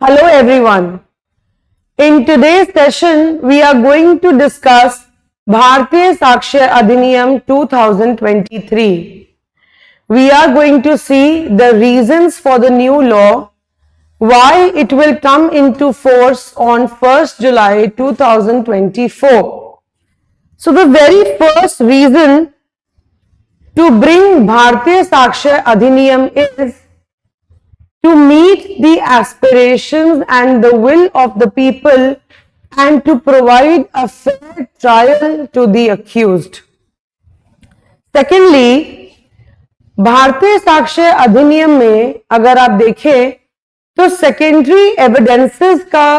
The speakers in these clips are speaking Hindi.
Hello everyone. In today's session, we are going to discuss Bharatiya Sakshya Adhiniyam 2023. We are going to see the reasons for the new law, why it will come into force on 1st July 2024. So the very first reason to bring Bharatiya Sakshya Adhiniyam is to meet the aspirations and the will of the people and to provide a fair trial to the accused. Secondly, भारतीय साक्ष्य अधिनियम में अगर आप देखें तो सेकेंडरी एविडेंसेस का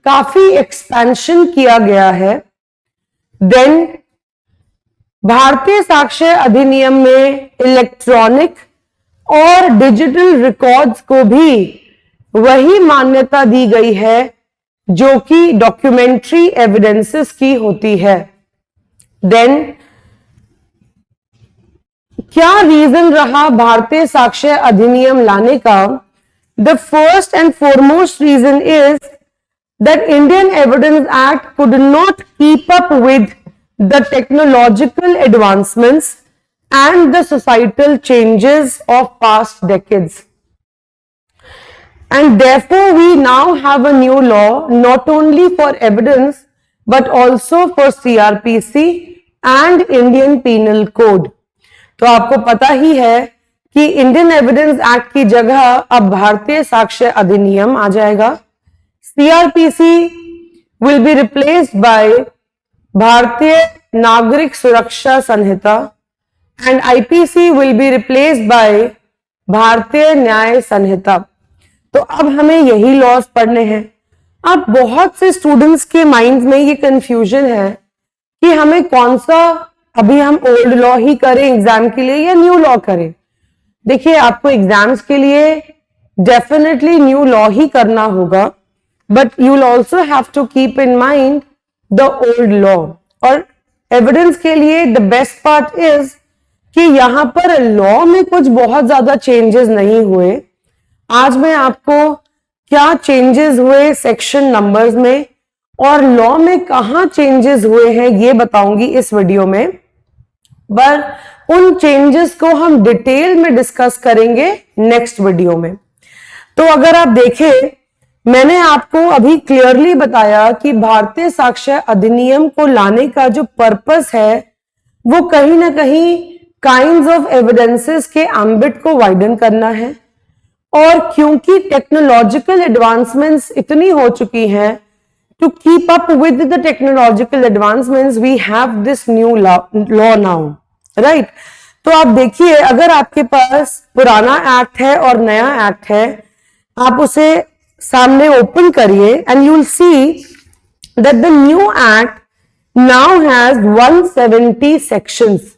काफी एक्सपेंशन किया गया है. देन भारतीय साक्ष्य अधिनियम में इलेक्ट्रॉनिक और डिजिटल रिकॉर्ड्स को भी वही मान्यता दी गई है जो कि डॉक्यूमेंट्री एविडेंसेस की होती है. देन क्या रीजन रहा भारतीय साक्ष्य अधिनियम लाने का? The first and foremost reason is that Indian evidence act could not keep up with the technological advancements and the societal changes of past decades. And therefore, we now have a new law not only for evidence but also for CRPC and Indian Penal Code. तो आपको पता ही है कि इंडियन एविडेंस एक्ट की जगह अब भारतीय साक्ष्य अधिनियम आ जाएगा. CRPC will be replaced by भारतीय नागरिक सुरक्षा संहिता and IPC will be replaced by भारतीय न्याय संहिता. तो अब हमें यही लॉज पढ़ने हैं. अब बहुत से स्टूडेंट्स के माइंड में ये कंफ्यूजन है कि हमें कौन सा, अभी हम ओल्ड लॉ ही करें एग्जाम के लिए या न्यू लॉ करें. देखिए, आपको एग्जाम्स के लिए डेफिनेटली न्यू लॉ ही करना होगा, but you will also have to keep in mind the old law. और एविडेंस के लिए द बेस्ट पार्ट इज कि यहां पर लॉ में कुछ बहुत ज्यादा चेंजेस नहीं हुए. आज मैं आपको क्या चेंजेस हुए सेक्शन नंबर्स में और लॉ में कहां चेंजेस हुए हैं ये बताऊंगी इस वीडियो में. पर उन चेंजेस को हम डिटेल में डिस्कस करेंगे नेक्स्ट वीडियो में. तो अगर आप देखें, मैंने आपको अभी क्लियरली बताया कि भारतीय साक्ष्य अधिनियम को लाने का जो पर्पस है वो कहीं ना कहीं काइंड्स ऑफ एविडेंसेस के एम्बिट को वाइडन करना है. और क्योंकि टेक्नोलॉजिकल एडवांसमेंट्स इतनी हो चुकी हैं, to keep up with the technological advancements we have this new law now, right. तो आप देखिए, अगर आपके पास पुराना एक्ट है और नया एक्ट है, आप उसे सामने ओपन करिए and you will see that the new act now has 170 sections.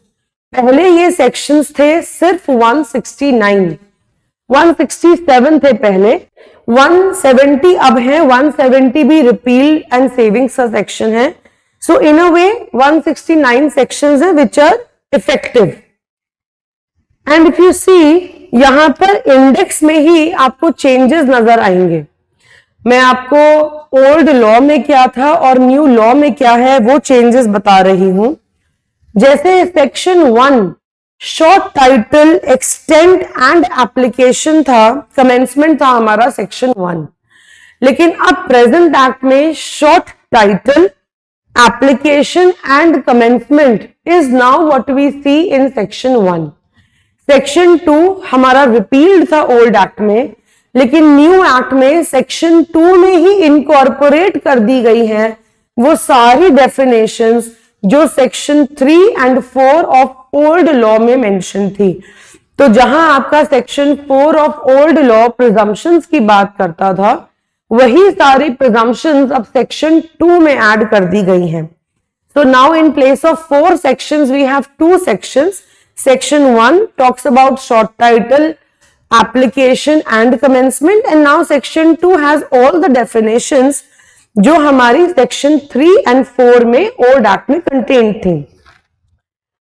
पहले ये सेक्शंस थे सिर्फ 169, 167 थे पहले, 170 अब है. 170 भी रिपील एंड सेविंग्स का सेक्शन है. So in a way 169 sections है which are effective. And if you see, यहां पर इंडेक्स में ही आपको चेंजेस नजर आएंगे. मैं आपको ओल्ड लॉ में क्या था और न्यू लॉ में क्या है वो चेंजेस बता रही हूं. जैसे section 1 short title extent and application था, कमेंसमेंट था हमारा सेक्शन 1. लेकिन अब प्रेजेंट एक्ट में short title, application and commencement is now what we see in section 1. Section 2 हमारा रिपील्ड था ओल्ड एक्ट में, लेकिन न्यू एक्ट में सेक्शन 2 में ही इनकॉर्पोरेट कर दी गई है वो सारी डेफिनेशंस जो section 3 and 4 of old law में मेंशन थी. तो जहां आपका section 4 of old law presumptions की बात करता था, वही सारी प्रिजम्पशंस अब सेक्शन 2 में ऐड कर दी गई हैं. So now in place of 4 sections, we have 2 sections. Section 1 talks about short title, application and commencement, and now section 2 has all the definitions जो हमारी सेक्शन 3 एंड 4 में ओल्ड एक्ट में कंटेन थी.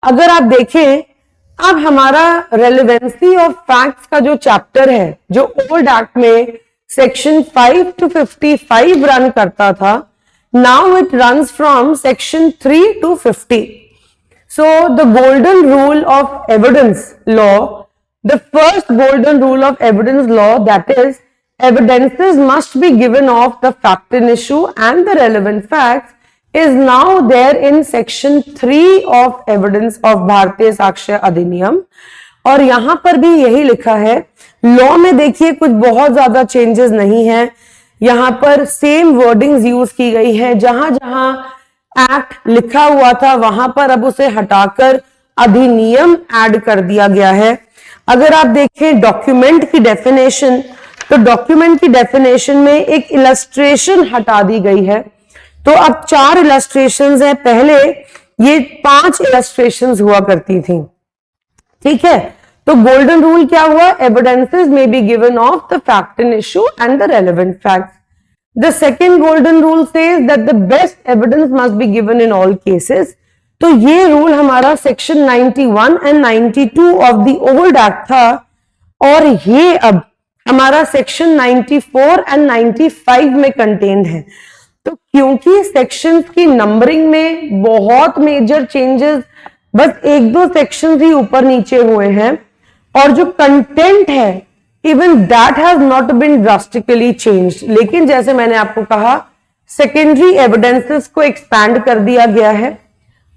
अगर आप देखें, अब हमारा रेलेवेंसी ऑफ फैक्ट्स का जो चैप्टर है, जो ओल्ड एक्ट में सेक्शन 5 to 55 रन करता था, now it runs from section 3 to 50. So the golden rule of evidence law, the first golden rule of evidence law, that is, evidences must be given of the fact in issue and the relevant facts, is now there in section 3 of evidence of भारतीय साक्ष्य अधिनियम. और यहां पर भी यही लिखा है. लॉ में देखिए कुछ बहुत ज्यादा चेंजेस नहीं है, यहां पर सेम वर्डिंग्स यूज की गई है. जहां जहां एक्ट लिखा हुआ था वहां पर अब उसे हटाकर अधिनियम ऐड कर दिया गया है. अगर आप देखें डॉक्यूमेंट की डेफिनेशन, तो डॉक्यूमेंट की डेफिनेशन में एक इलस्ट्रेशन हटा दी गई है. तो अब 4 इलस्ट्रेशंस हैं, पहले ये 5 इलस्ट्रेशंस हुआ करती थी. ठीक है, तो गोल्डन रूल क्या हुआ? Evidences may be given of the fact in issue and the relevant facts. The second golden rule says that the best evidence must be given in all cases. तो ये रूल हमारा section 91 and 92 of the old act था, और ये अब हमारा सेक्शन 94 एंड 95 में कंटेन्ड है. तो क्योंकि सेक्शंस की नंबरिंग में बहुत मेजर चेंजेस बस 1-2 सेक्शंस ही ऊपर नीचे हुए हैं, और जो कंटेंट है even that has not been drastically changed. लेकिन जैसे मैंने आपको कहा, सेकेंडरी एविडेंसेस को एक्सपैंड कर दिया गया है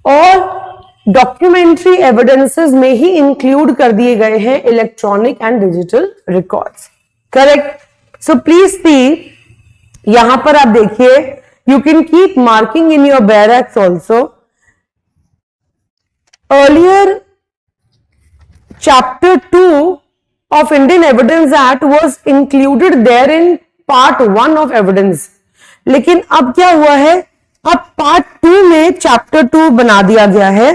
और डॉक्यूमेंट्री एविडेंसेस में ही इंक्लूड कर दिए गए हैं electronic and digital records. Correct. So please see, यहां पर आप देखिए, you can keep marking in your barracks also. Earlier chapter 2 of Indian Evidence Act was included there in part 1 of evidence. लेकिन अब क्या हुआ है, अब पार्ट 2 में चैप्टर 2 बना दिया गया है,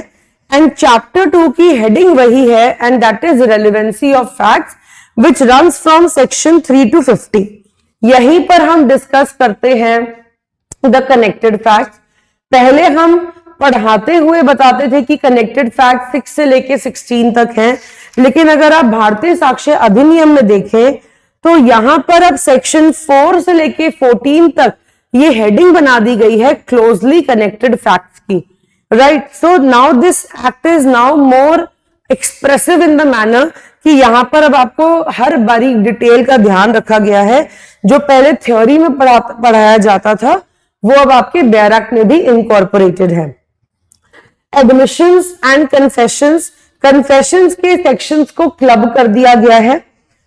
एंड चैप्टर 2 की हेडिंग वही है, and that is relevancy of facts which runs from section 3 to 50. यहीं पर हम डिस्कस करते हैं द कनेक्टेड फैक्ट्स. पहले हम पढ़ाते हुए बताते थे कि कनेक्टेड फैक्ट 6 से लेके 16 तक हैं, लेकिन अगर आप भारतीय साक्ष्य अधिनियम में देखें तो यहां पर अब सेक्शन 4 से लेके 14 तक ये हेडिंग बना दी गई है क्लोजली कनेक्टेड फैक्ट्स की. Right. So now this act is now more expressive in the manner कि यहां पर अब आपको हर बारीक डिटेल का ध्यान रखा गया है. जो पहले थ्योरी में पढ़ाया जाता था वो अब आपके बेयर एक्ट में भी इनकॉर्पोरेटेड है. एडमिशंस एंड कन्फेशंस, कन्फेशंस के सेक्शंस को क्लब कर दिया गया है.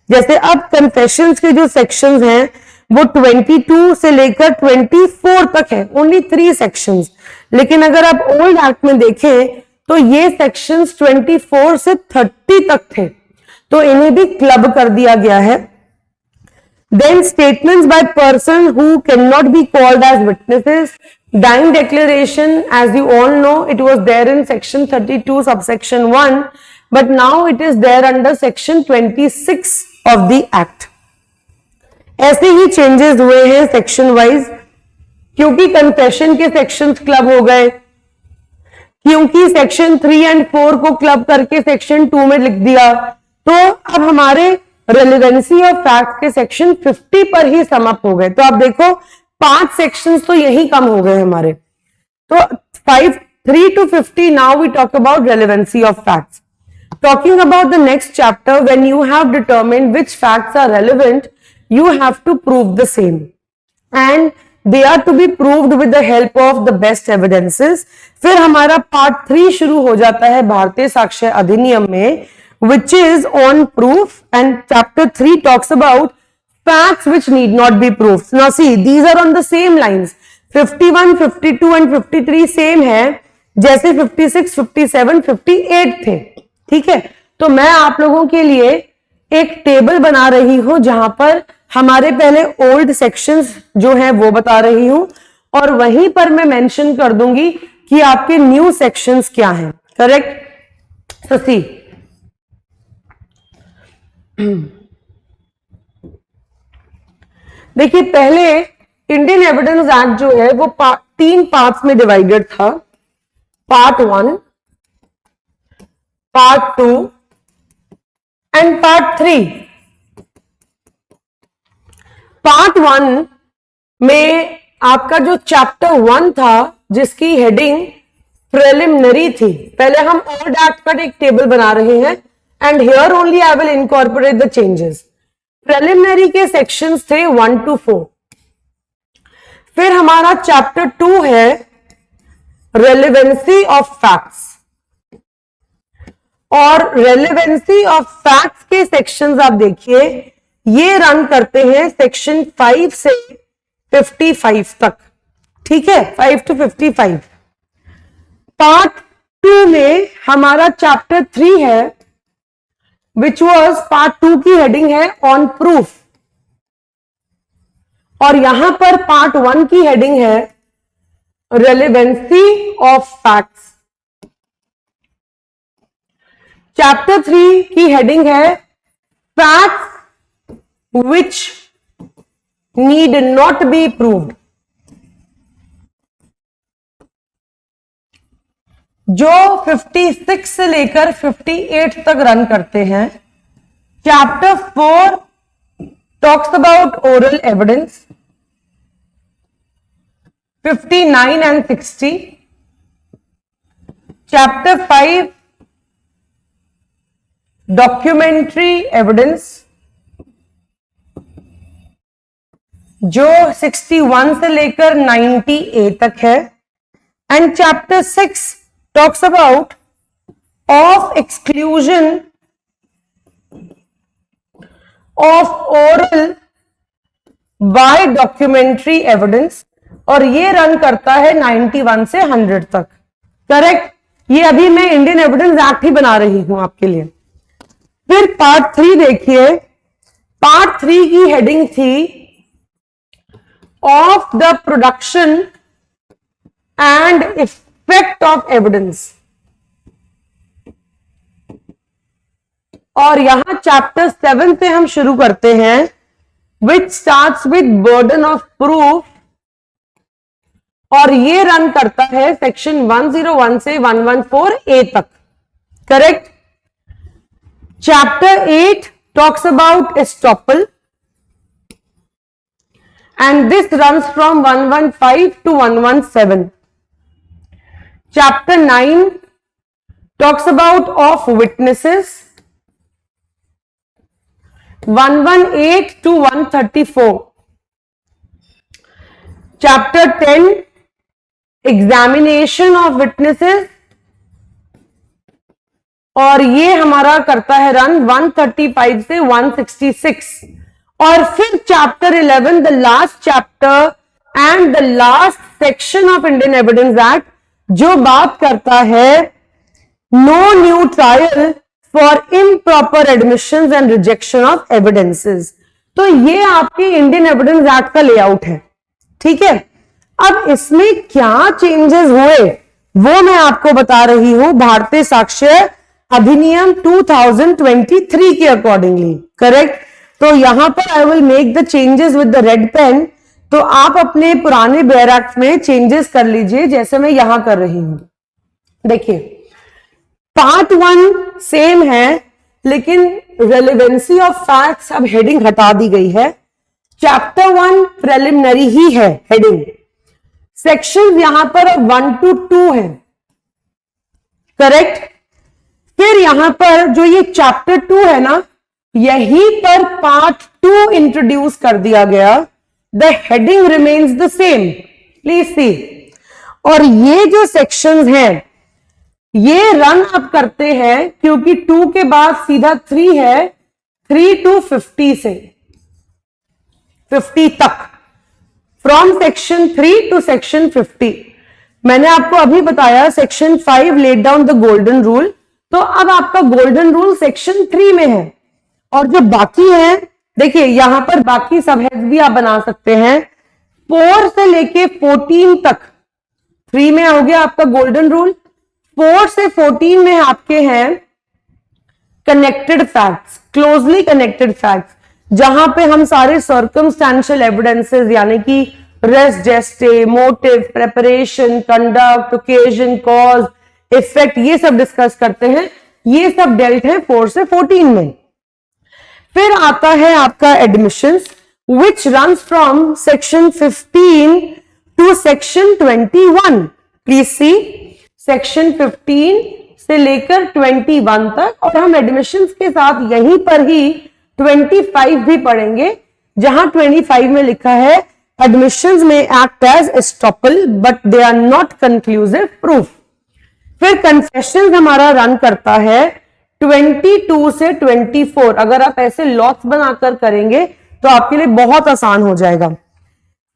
जैसे अब कन्फेशंस के जो सेक्शंस हैं वो 22 से लेकर 24 तक है, ओनली 3 सेक्शंस. लेकिन अगर आप ओल्ड एक्ट में देखें तो ये सेक्शंस 24 से 30 तक थे, तो इन्हें भी क्लब कर दिया गया है. Then statements by person who cannot be called as witnesses, dying declaration, as you all know, it was there in section 32 subsection 1, but now it is there under section 26 of the act. ऐसे ही चेंजेस हुए हैं सेक्शन वाइज, क्योंकि कन्फेशन के सेक्शंस क्लब हो गए, क्योंकि सेक्शन 3 एंड 4 को क्लब करके सेक्शन 2 में लिख दिया, तो अब हमारे रेलेवेंसी ऑफ फैक्ट के सेक्शन 50 पर ही समअप हो गए. तो आप देखो 5 सेक्शंस तो यही कम हो गए हमारे. तो 3 to 50 now we talk about relevancy of facts. Talking about the next chapter, when you have determined which facts are relevant, you have to prove the same, and they are to be proved with the help of the best evidences. फिर हमारा पार्ट 3 शुरू हो जाता है भारतीय साक्ष्य अधिनियम में, which is on proof, and chapter 3 talks about facts which need not be proved. Now see, these are on the same lines. 51, 52 and 53 same है जैसे 56, 57, 58 थे. ठीक है, तो मैं आप लोगों के लिए एक टेबल बना रही हूं जहां पर हमारे पहले ओल्ड सेक्शंस जो है वो बता रही हूं, और वहीं पर मैं मेंशन कर दूंगी कि आपके न्यू सेक्शंस क्या हैं. करेक्ट. सो सी, देखिए पहले इंडियन एविडेंस एक्ट जो है वो 3 पार्ट्स में डिवाइडेड था. Part 1, part 2 and part 3. Part 1 में आपका जो चैप्टर 1 था जिसकी हेडिंग प्रिलिमिनरी थी, पहले हम ऑल एक्ट का एक टेबल बना रहे हैं and here only I will incorporate the changes. Preliminary के सेक्शंस थे 1 to 4। फिर हमारा चैप्टर 2 है रेलेवेंसी ऑफ फैक्ट्स, और रेलेवेंसी ऑफ फैक्ट्स के सेक्शंस आप देखिए ये रन करते हैं सेक्शन 5 से 55 तक, ठीक है, 5 to 55। पार्ट 2 में हमारा चैप्टर 3 है विच वॉज पार्ट 2 की हेडिंग है ऑन प्रूफ, और यहां पर पार्ट 1 की हेडिंग है रेलेवेंसी ऑफ फैक्ट्स। चैप्टर 3 की हेडिंग है facts which need not be proved. जो 56 से लेकर 58 तक रन करते हैं। Chapter 4 talks about oral evidence, 59 and 60। Chapter 5 documentary evidence, जो 61 से लेकर 90A तक है। And chapter 6 talks about of exclusion of oral by documentary evidence, और ये रन करता है 91 से 100 तक। करेक्ट, ये अभी मैं इंडियन एविडेंस एक्ट ही बना रही हूं आपके लिए। फिर पार्ट 3 देखिए, पार्ट 3 की हेडिंग थी of the production and effect of evidence, और यहां चैप्टर 7 से हम शुरू करते हैं विच starts with burden of proof, और ये रन करता है सेक्शन 101 से 114A तक। Correct. Chapter 8 talks about estoppel and this runs from 115 to 117. Chapter 9 talks about of witnesses, 118 to 134. Chapter 10 examination of witnesses, और ये हमारा करता है रन 135 से 166। और फिर chapter 11 the last chapter and the last section of Indian evidence act, जो बात करता है no new trial for improper admissions and rejection of evidences. तो ये आपके इंडियन एविडेंस एक्ट का लेआउट है, ठीक है। अब इसमें क्या चेंजेस हुए वो मैं आपको बता रही हूं भारतीय साक्ष्य अधिनियम 2023 के अकॉर्डिंगली। करेक्ट। तो यहां पर I will make the changes with the red pen, तो आप अपने पुराने बेयर एक्ट में चेंजेस कर लीजिए जैसे मैं यहां कर रही हूं। देखिए पार्ट 1 सेम है, लेकिन रेलेवेंसी ऑफ फैक्ट्स अब हेडिंग हटा दी गई है। चैप्टर 1 प्रिलिमिनरी ही है हेडिंग, सेक्शन यहां पर 1 to 2 है। करेक्ट। फिर यहां पर जो ये चैप्टर 2 है ना, यहीं पर पार्ट 2 इंट्रोड्यूस कर दिया गया। The heading remains the same, please see. और ये जो सेक्शंस हैं ये रन अप करते हैं क्योंकि 2 के बाद सीधा 3 है, 3 to 50 से 50 तक, फ्रॉम सेक्शन 3 to सेक्शन 50। मैंने आपको अभी बताया section 5 laid down the golden rule, तो अब आपका गोल्डन रूल सेक्शन 3 में है। और जो बाकी है, देखिए यहां पर बाकी सब हेड भी आप बना सकते हैं। 4 से लेके 14 तक 3 में हो गया आपका गोल्डन रूल। 4 से 14 में आपके हैं connected facts, closely connected facts, जहां पे हम सारे सर्कमस्टेंशियल एविडेंसेस यानी कि res gestae, motive, preparation, conduct, occasion, cause, effect, ये सब डिस्कस करते हैं। ये सब डेल्ट है 4 से 14 में। फिर आता है आपका admissions, which runs from section 15 to section 21. Please see, section 15 से लेकर 21 तक, और हम एडमिशंस के साथ यहीं पर ही 25 भी पढ़ेंगे, जहां 25 में लिखा है एडमिशंस में act as estoppel but they are not conclusive proof. फिर कन्फेशंस हमारा रन करता है 22 से 24। अगर आप ऐसे लॉट्स बनाकर करेंगे तो आपके लिए बहुत आसान हो जाएगा।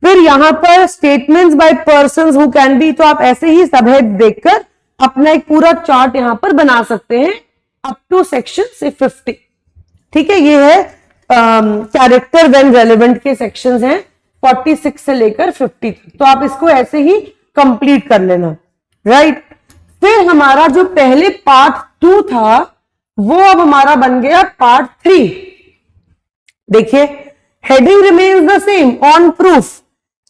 फिर यहां पर statements by persons who can be, तो आप ऐसे ही सब हेड देखकर अपना एक पूरा चार्ट यहां पर बना सकते हैं अप टू सेक्शन से 50। ठीक है, ये है कैरेक्टर व्हेन रेलेवेंट के सेक्शंस हैं 46 से लेकर 50 तक। तो आप इसको ऐसे ही कंप्लीट कर लेना, राइट। फिर हमारा जो पहले पार्ट 2 था वो अब हमारा बन गया पार्ट 3। देखिए, heading remains the same on proof,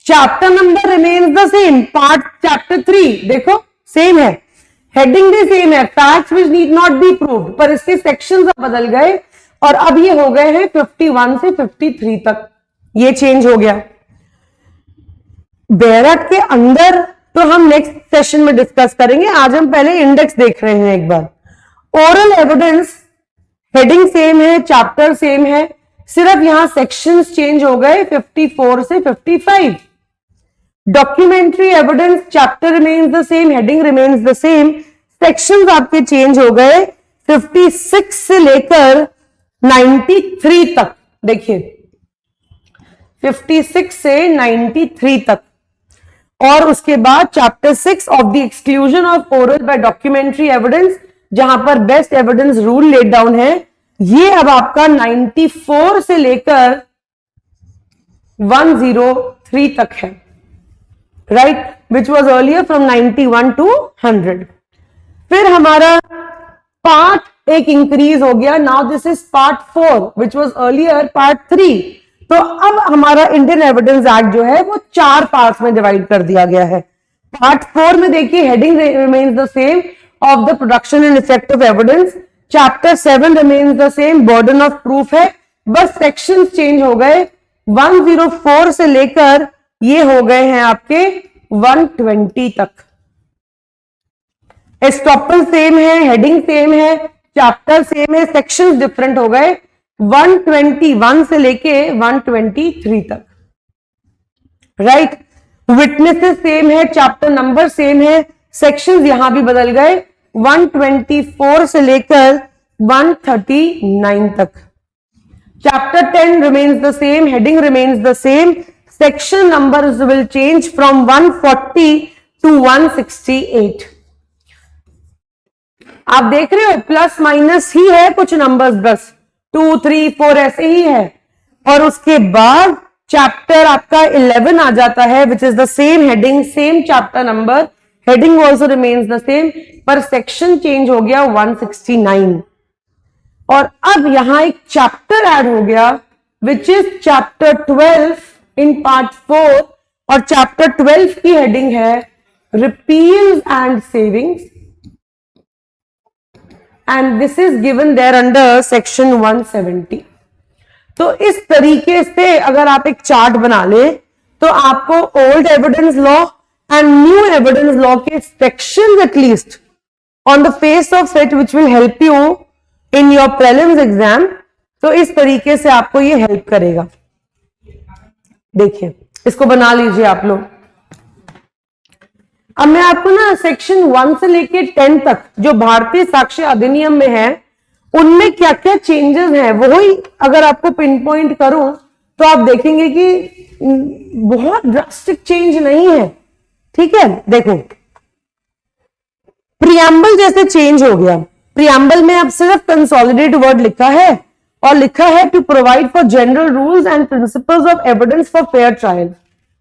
chapter number remains the same, part chapter 3 देखो सेम है, हेडिंग भी सेम है, facts which need not be proved, पर इसके सेक्शंस अब बदल गए और अब ये हो गए हैं 51 से 53 तक, ये चेंज हो गया। बैरक के अंदर तो हम नेक्स्ट सेशन में डिस्कस करेंगे, आज हम पहले इंडेक्स देख रहे हैं एक बार। ओरल एविडेंस हेडिंग सेम है, चैप्टर सेम है, सिर्फ यहां सेक्शंस चेंज हो गए 54 से 55। Documentary evidence chapter remains the same, heading remains the same, sections आपके चेंज हो गए 56 से लेकर 93 तक। देखिए 56 से 93 तक, और उसके बाद chapter 6 of the exclusion of oral by documentary evidence, जहां पर best evidence rule laid down है, ये अब आपका 94 से लेकर 103 तक है, right, which was earlier from 91 to 100। फिर हमारा पार्ट एक इंक्रीज हो गया, now this is part 4 which was earlier part 3। तो अब हमारा इंडियन एविडेंस एक्ट जो है वो 4 पार्ट्स में डिवाइड कर दिया गया है। पार्ट 4 में देखिए heading remains the same of the production and effect of evidence, chapter 7 remains the same, burden of proof है, बस सेक्शन चेंज हो गए, 104 से लेकर ये हो गए हैं आपके 120 तक। एस्टॉपल सेम है, हेडिंग सेम है, चैप्टर सेम है, सेक्शंस डिफरेंट हो गए 121 से लेके 123 तक, राइट। विटनेसेस सेम है, चैप्टर नंबर सेम है, सेक्शंस यहां भी बदल गए 124 से लेकर 139 तक। Chapter 10 remains the same, heading remains the same, section numbers will change from 140 to 168। आप देख रहे हो प्लस माइनस ही है, कुछ नंबर्स बस 2, 3, 4 ऐसे ही है। और उसके बाद चैप्टर आपका 11 आ जाता है which is the same heading, same chapter number, heading also remains the same, पर सेक्शन चेंज हो गया 169। और अब यहां एक चैप्टर ऐड हो गया which is chapter 12 in part 4, और चैप्टर 12 की हेडिंग है repeals and savings, and this is given there under section 170। तो इस तरीके से अगर आप एक चार्ट बना ले तो आपको old evidence law and new evidence law के sections at least on the face of it which will help you in your prelims exam, तो इस तरीके से आपको ये हेल्प करेगा। देखिए इसको बना लीजिए आप लोग। अब मैं आपको ना सेक्शन 1 से लेके 10 तक जो भारतीय साक्ष्य अधिनियम में है उनमें क्या क्या चेंजेस हैं वही अगर आपको पिन पॉइंट करूं तो आप देखेंगे कि बहुत ड्रास्टिक चेंज नहीं है। ठीक है, देखो प्रियम्बल जैसे चेंज हो गया, प्रियम्बल में अब सिर्फ कंसोलिडेट वर्ड लिखा है और लिखा है to provide for general rules and principles of evidence for fair trial.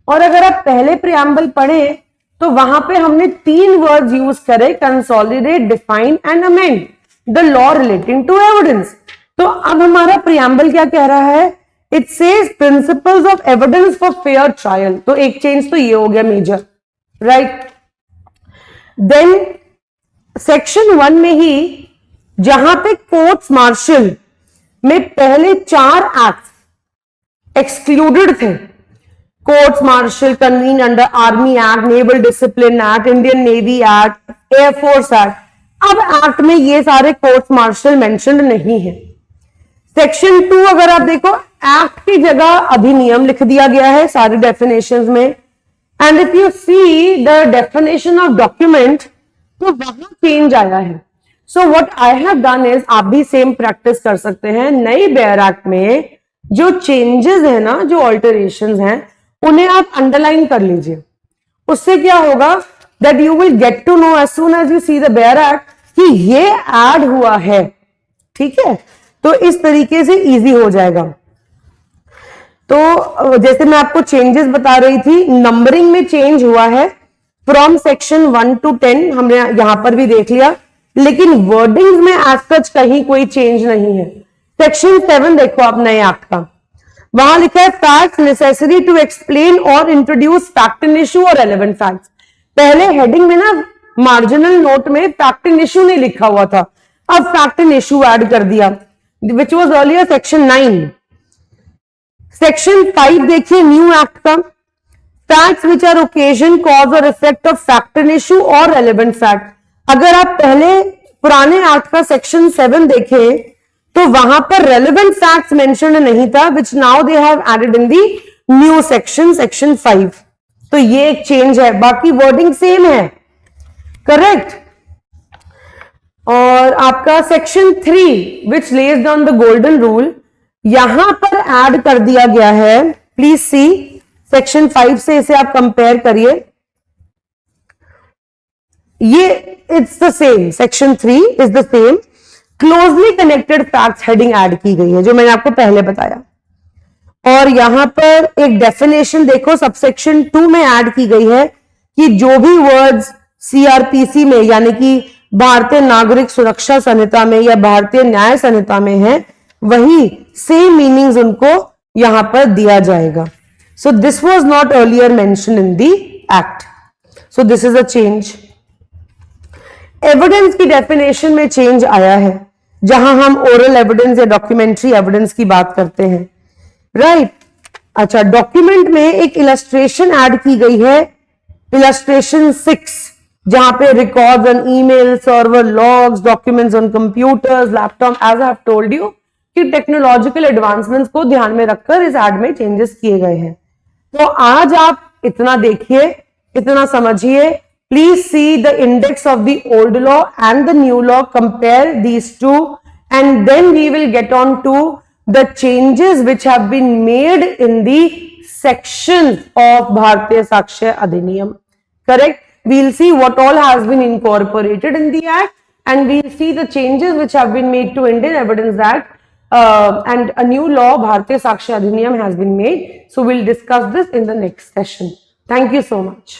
और अगर आप पहले प्रियम्बल पढ़े तो वहां पे हमने 3 वर्ड्स यूज करे, consolidate, define and amend the law relating to evidence. तो अब हमारा प्रियम्बल क्या कह रहा है, it says principles of evidence for fair trial. तो एक चेंज तो ये हो गया मेजर, राइट। देन सेक्शन 1 में ही जहां पे कोर्ट्स मार्शल में पहले 4 एक्ट्स एक्सक्लूडेड थे। Courts martial convene under army act, naval discipline act, Indian navy act, air force act. अब एक्ट में ये सारे कोर्ट्स मार्शल मेंशन्ड नहीं है। सेक्शन 2 अगर आप देखो, एक्ट की जगह अधिनियम लिख दिया गया है सारे डेफिनेशंस में। And if you see the definition of document, तो वहां चेंज आया है। So what I have done is, आप भी सेम प्रैक्टिस कर सकते हैं। नई बेयर एक्ट में जो चेंजेस है ना, जो ऑल्टरेशंस हैं, उन्हें आप अंडरलाइन कर लीजिए। उससे क्या होगा, that you will get to know as soon as you see the bare act कि ये ऐड हुआ है। ठीक है, तो इस तरीके से इजी हो जाएगा। तो जैसे मैं आपको चेंजेस बता रही थी, नंबरिंग में चेंज हुआ है फ्रॉम सेक्शन 1 to 10, हमने यहां पर भी देख लिया, लेकिन वर्डिंग में एज सच कहीं कोई चेंज नहीं है। सेक्शन 7 देखो आप नए एक्ट का, वहां लिखा है फैक्ट्स नेसेसरी टू एक्सप्लेन और इंट्रोड्यूस फैक्ट इन इशू और रेलेवेंट फैक्ट्स। पहले हेडिंग में ना मार्जिनल नोट में फैक्ट इन इशू नहीं लिखा हुआ था, अब फैक्ट इन इशू ऐड कर दिया, which was earlier section 9। Section 5 देखिए न्यू एक्ट का, facts which are occasion cause और effect of fact in issue और रेलेवेंट फैक्ट। अगर आप पहले पुराने एक्ट का सेक्शन 7 देखें तो वहां पर रेलेवेंट फैक्ट्स मेंशन्ड नहीं था, which now they have added in the new section, section 5। तो ये एक चेंज है, बाकी वर्डिंग सेम है, करेक्ट। और आपका section 3 which lays down the golden rule, यहां पर ऐड कर दिया गया है। प्लीज सी सेक्शन 5 से इसे आप कंपेयर करिए, ये it's the same, section 3 is the same. Closely connected facts heading add की गई है, जो मैंने आपको पहले बताया। और यहां पर एक डेफिनेशन देखो सबसेक्शन 2 में ऐड की गई है कि जो भी वर्ड्स सीआरपीसी में, यानी कि भारतीय नागरिक सुरक्षा संहिता में या भारतीय न्याय संहिता में है, वही सेम मीनिंग्स उनको यहां पर दिया जाएगा। So this was not earlier mentioned in the act, so this is a change. Evidence की डेफिनेशन में चेंज आया है, जहां हम ओरल एविडेंस या डॉक्यूमेंट्री एविडेंस की बात करते हैं, राइट। अच्छा, डॉक्यूमेंट में एक इलस्ट्रेशन ऐड की गई है, इलस्ट्रेशन 6, जहां पे records on email, server logs, documents on computers, laptop, as I have told you कि टेक्नोलॉजिकल एडवांसमेंट्स को ध्यान में रखकर इस ऐड में चेंजेस किए गए हैं। तो आज आप इतना देखिए, इतना समझिए। Please see the index of the old law and the new law, compare these two, and then we will get on to the changes which have been made in the sections of Bharatiya Sakshya Adhiniyam. Correct? We'll see what all has been incorporated in the Act, and we'll see the changes which have been made to Indian Evidence Act, and a new law, Bharatiya Sakshya Adhiniyam, has been made. So we'll discuss this in the next session. Thank you so much.